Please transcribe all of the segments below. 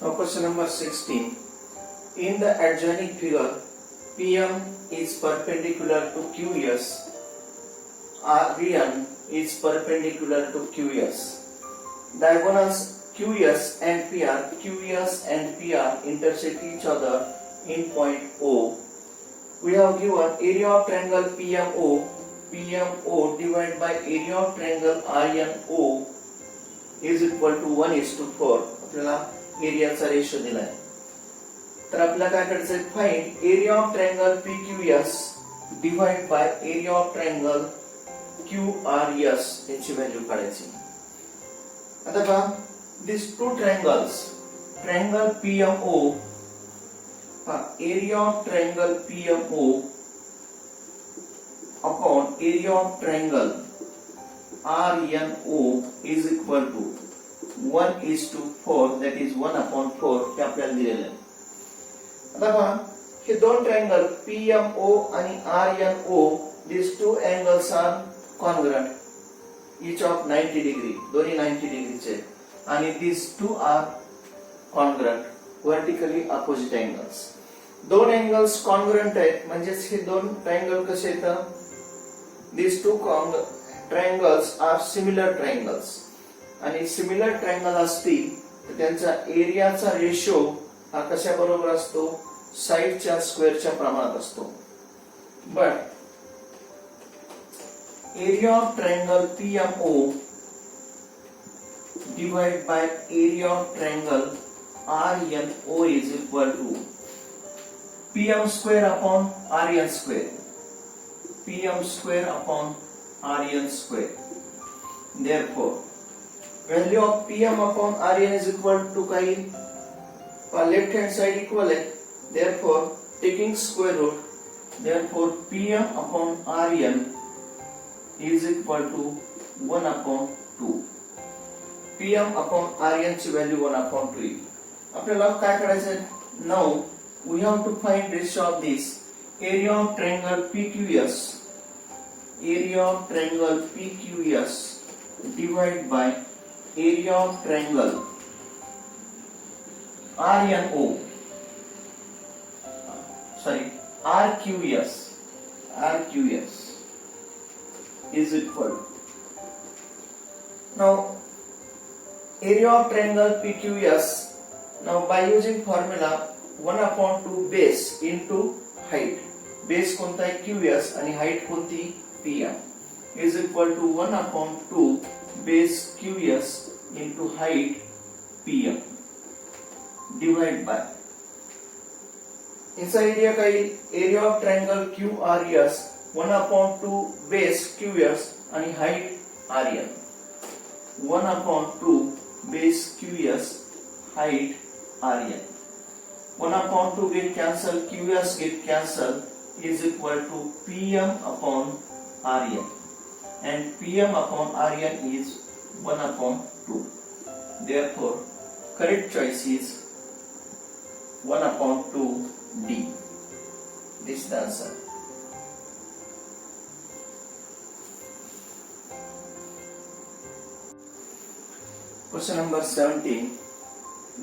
Now question number 16. In the adjoining figure, PM is perpendicular to QS. RN is perpendicular to QS. Diagonals QS and PR intersect each other in point O. We have given area of triangle PMO divided by area of triangle RNO is equal to 1:4. आपल्याला एरियाचा ratio दिलाय. तर आपल्याला काय करायचं आहे? Find area of triangle PQS divide by area of triangle QRS याची value काढायची. आता पहा, these two triangles, triangle PMO, area of triangle PMO upon area of triangle RNO is equal to 1:4, that is 1/4 हे आपल्याला दिलेलं आहे. आता पहा, हे दोन ट्रायंगल PMO आणि RNO, these two angles are congruent, each of 90 degree, दोन्ही 90 डिग्रीचे, आणि these two are congruent, vertically opposite angles. दोन angles congruent आहेत, म्हणजे हे दोन ट्रायंगल कसे आहेत? these two triangles are similar triangles, आणि सिमिलर ट्रायंगल असतील तर त्यांचा एरियाचा रेशो हा कशा बरोबर असतो? साइडच्या स्क्वेअरच्या प्रमाणात असतो. But area of triangle PMO divide by area of triangle RNO is equal to PM square upon RN square. PM square upon RN square. Therefore, value of PM upon RN is equal to काही left hand side equal है. Therefore, taking square root, therefore PM upon RN is equal to 1/2. PM upon RN ची value 1/2. आपल्याला काय करायचं? Now we have to find ratio of this area of triangle PQS. Area of triangle PQS divided by area of triangle RNO, RQS is equal. Now area of triangle PQS, now by using formula 1/2 base into height. Base कोणता आहे? QS, आणि height कोणती? PM is equal to 1/2 base QS into height PM divide by inside area का area of triangle QRS 1/2 base QS आणि height RN. 1/2 base QS height RN. 1/2 get cancel, QS get cancel, is equal to PM upon RN, and PM upon RN is 1/2. Therefore, correct choice is 1/2 D. This is the answer. Question number 17.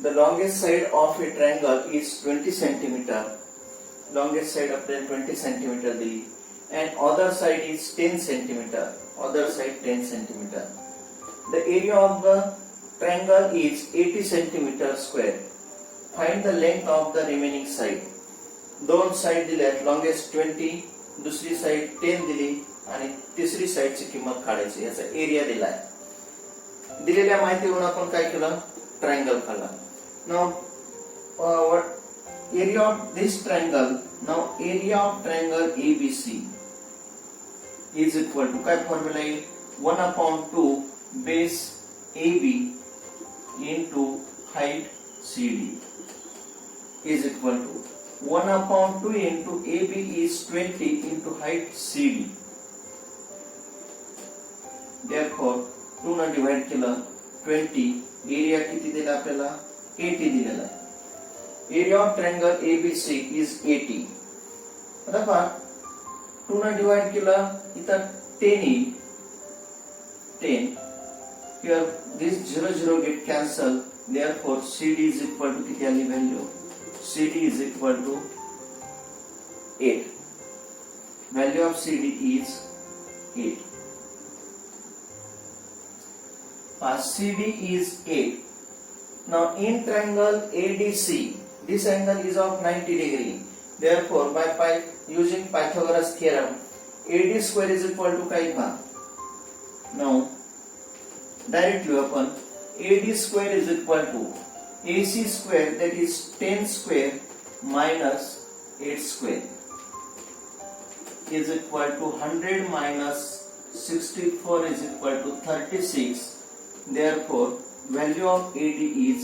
The longest side of a triangle is 20 centimeter. Longest side of the 20 centimeter दिली, and other side is 10 centimeter. Other side 10 centimeter. The area of the triangle is 80 centimeter square. Find the length of the remaining side. दोन side दिल्यात, longest 20, दुसरी side 10 दिली, आणि तिसरी साइडची किंमत काढायची. याचा एरिया दिलाय. दिलेल्या माहितीवरून आपण काय केलं? ट्रायंगल काढला. Now what area of this triangle? Now area of triangle ABC is equal to काय फॉर्म्युला आहे? 1/2 base AB into height CD is equal to 1/2 into AB is 20 into height CD. Therefore 2 ने divide केलं 20. Area किती दिला आपल्याला? 80 दिलेला आहे. Area of triangle ABC is 80. आता पहा, 2 ने डिवाइड केलं, इथं 10 येईल. 10 here this 0 0 get cancelled, therefore CD is equal to किती आली value? CD is equal to 8. Value of CD is 8. CD is 8. Now in triangle ADC, this angle is of 90 degree. Therefore, by using Pythagoras theorem, AD square is equal to काय पहा? Now directly आपण AD square is equal to AC square, that is 10 square minus 8 square is equal to 100 minus 64 is equal to 36. Therefore, value of AD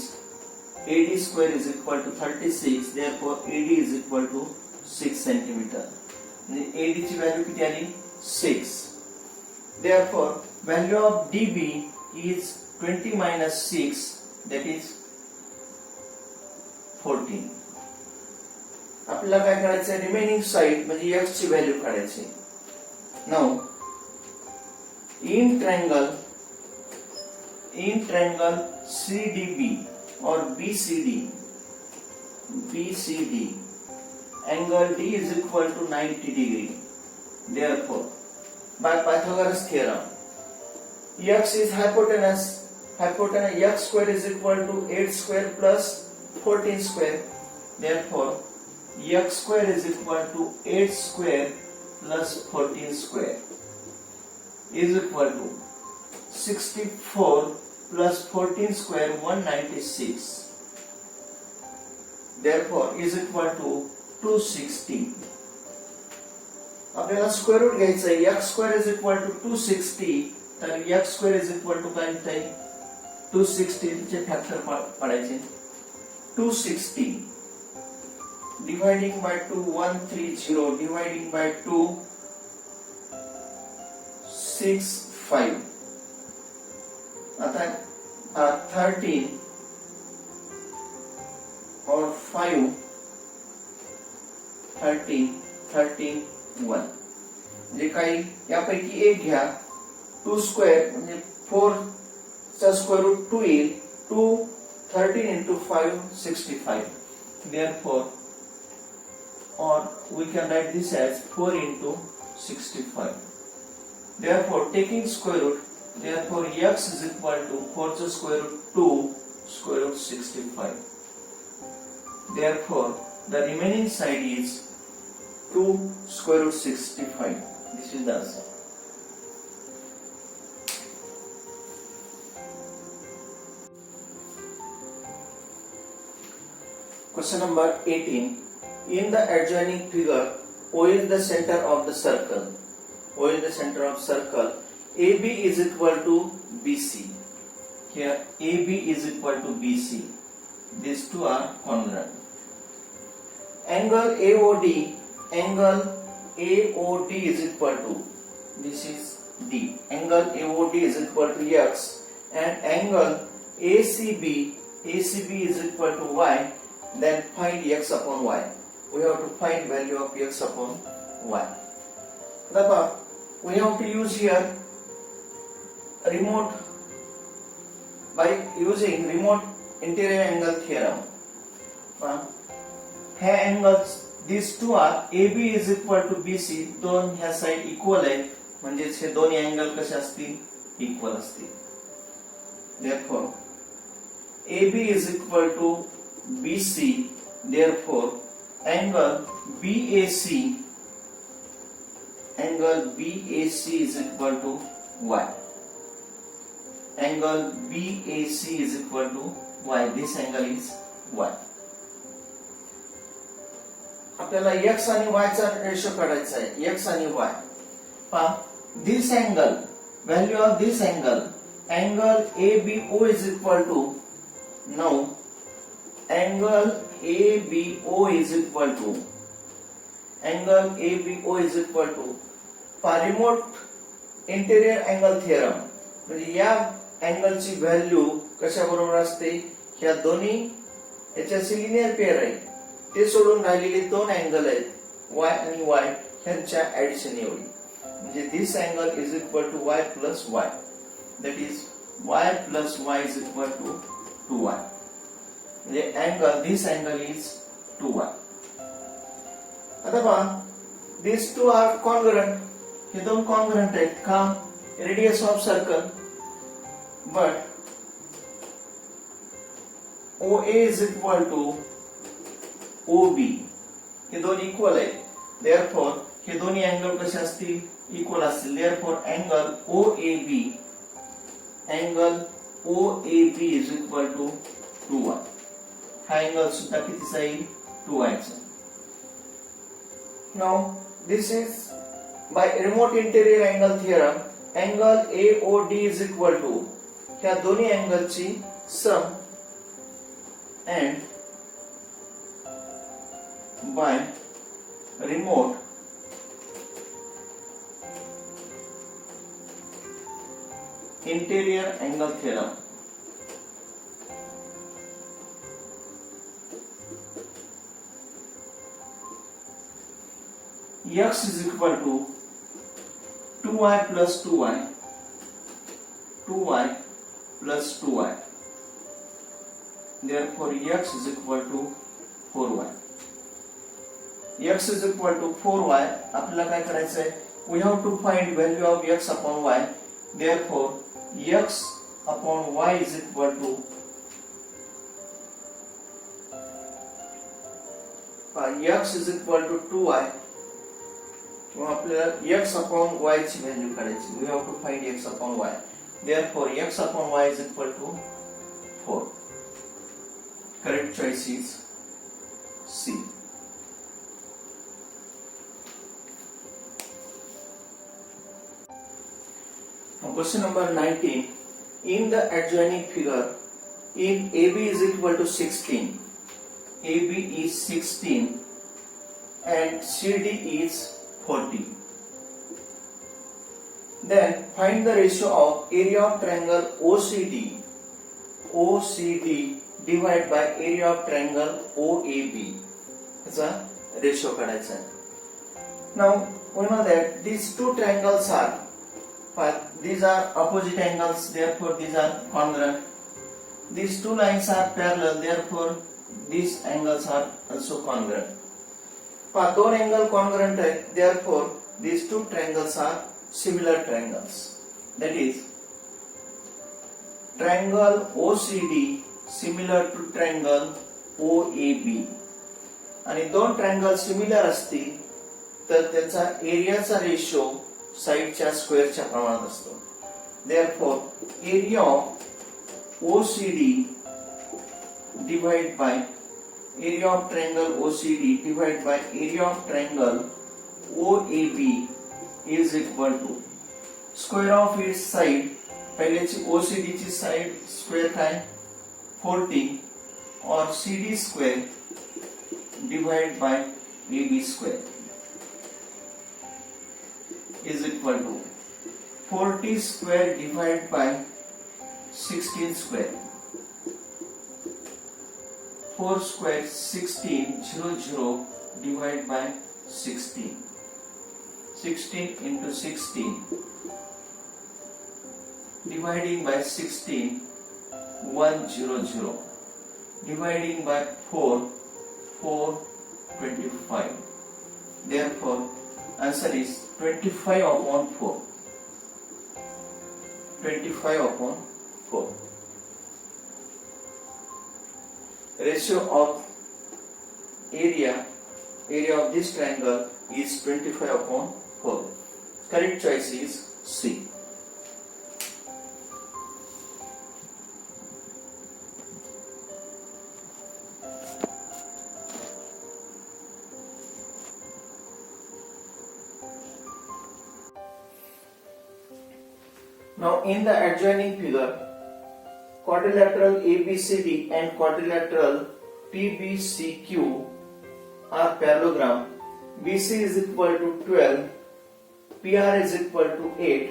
square is equal to 36. Therefore, AD is equal to 6 centimeter. AD ची value किती आली? 6. Therefore, value of DB is 20 minus 6, that is 14. आपल्याला काय करायचं? Remaining side म्हणजे x ची value काढायची. Now in triangle CDB or BCD, angle D is equal to 90 degree. Therefore, by Pythagoras theorem, x is hypotenuse. X square is equal to 8 square plus 14 square. Therefore, x square is equal to 8 square plus 14 square is equal to 64 plus 14 square 196. Therefore, is equal to 260. आपल्याला square root घ्यायचं आहे. x square is equal to 260. तर x square is equal to काय होतंय? 260 चे factor पडायचे. 260 dividing by 2 130 dividing by 2 65. आता 13 और 5 13 1 म्हणजे काही यापैकी एक घ्या. 2 स्क्वेअर म्हणजे 4 चा स्क्वेअर रूट 2 येईल. 2 13 into 5 65. Therefore, or we can write this as 4 into 65. Therefore, taking square root, therefore x is equal to 4 to square root 2 square root 65. Therefore, the remaining side is 2 square root 65. This is the answer. Question number 18. In the adjoining figure, O is the center of the circle. O is the center of circle. AB is equal to BC. Here AB is equal to BC. These two are congruent. Angle AOD is equal to, this is D. Angle AOD is equal to X, and angle ACB is equal to Y. Then find X upon Y. We have to find value of X upon Y. Therefore, we have to use here remote, by using remote interior angle theorem. Here angles, these two are AB is equal to BC. दोन ह्या side equal आहे, म्हणजे हे दोन्ही angle कसे असतील? Equal असतील. Therefore, AB is equal to BC. Therefore, angle BAC is equal to Y. Angle BAC is equal to Y. This angle is Y. आपल्याला x आणि y चा रेशो काढायचा आहे. x आणि y. पहा, this angle, value of this angle ABO is equal to, now angle ABO is equal to remote interior angle theorem. म्हणजे या अँगलची value कशा बरोबर असते? ह्या दोन्ही याच्याशी लिनियर पेअर आहे, ते सोडून राहिलेले दोन अँगल आहेत y आणि y ह्यांच्या ऍडिशन एवढी. म्हणजे this angle is equal to y plus y, that is y plus y is equal to 2y. The angle, this angle is 2y. आता पहा, these two are congruent. हे दोन congruent आहेत का? Radius of circle, but OA is equal to OB. हे दोन equal आहेत. Therefore, हे दोन्ही angle कसे असतील? Equal असतील. Therefore, angle OAB is equal to 2y. हा angle सुद्धा कितीचा येईल? 2y चा. Now, this is by remote interior angle theorem. Angle AOD is equal to ह्या दोन्ही angle ची sum and by remote interior angle theorem. X is equal to 2y plus 2y, 2y plus 2y. Therefore, x is equal to 4y. X is equal to 4y. आपल्याला काय करायचं आहे? We have to find value of x upon y. Therefore, x upon y is equal to x is equal to 2y. किंवा आपल्याला x upon y ची value काढायची. We have to find x upon y. Therefore, x upon y is equal to 4. Correct choice is C. Now, question number 19. In the adjoining figure, if AB is equal to 16, AB is 16 and CD is 40. Then find the ratio of area of triangle OCD divided by area of triangle OAB. याचा ratio काढायचा आहे. Now we know that these two triangles are, these are opposite angles, therefore these are congruent. These two lines are parallel, therefore these angles are also congruent. दोन angle congruent है, therefore these two triangles are similar triangles. That is, triangle OCD similar to triangle OAB. आणि दोन triangle similar असतील तर त्याचा एरियाचा ratio साइडच्या स्क्वेअरच्या प्रमाणात असतो. Therefore, area of OCD divided by area of triangle OCD divided by area of triangle OAB is equal to square of its side. पहिल्याची OCD ची side square काय 40 और CD square divided by AB square is equal to 40 square divided by 16 square. 4 square 16 0 divided by 16. 16 into 16 dividing by 16 100 dividing by 4 25. Therefore, answer is 25 upon 4. 25 upon 4. Ratio of area of this triangle is 25 upon 4. Correct choice is C. Now, in the adjoining figure, quadrilateral ABCD and quadrilateral PBCQ are parallelogram. BC is equal to 12, PR is equal to 8.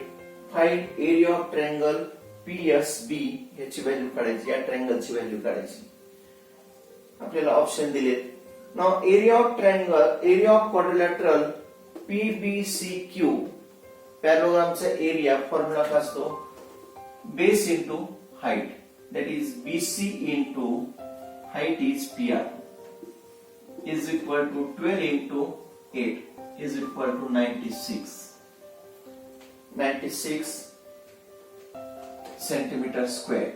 Find area of triangle PSB. याची value काढायची, या ट्रायंगलची value काढायची. आपल्याला option दिलेत. Now, area of triangle, area of quadrilateral PBCQ, पॅरलोग्रामचा area formula काय असतो base into height, that is BC into height is PR, is equal to 12 into 8 is equal to 96 centimeter square.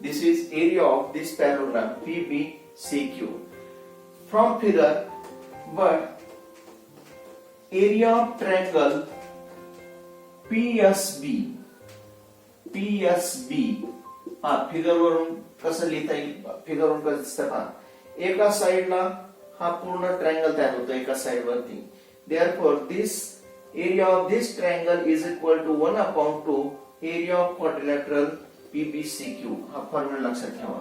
This is area of this parallelogram PBCQ. From figure, but area of triangle PSB figure वरून कसं लिहिता येईल, figure वरून कसं दिसतं पहा, एका साइडला हा पूर्ण ट्रायंगल तयार होतो एका साइड वरती. Therefore this area of this triangle is equal to 1/2 area of quadrilateral PBCQ. हा फॉर्म्युला लक्षात ठेवा.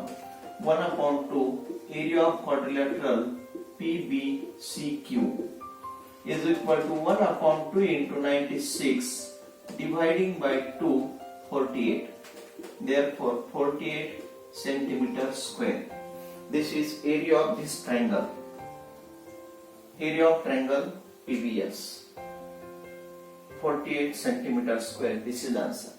1/2 area of quadrilateral PBCQ is equal to 1/2 into 96 dividing by 2, 48. Therefore 48 centimeter square. This is area of this triangle. Area of triangle PBS. 48 centimeter square. This is the answer.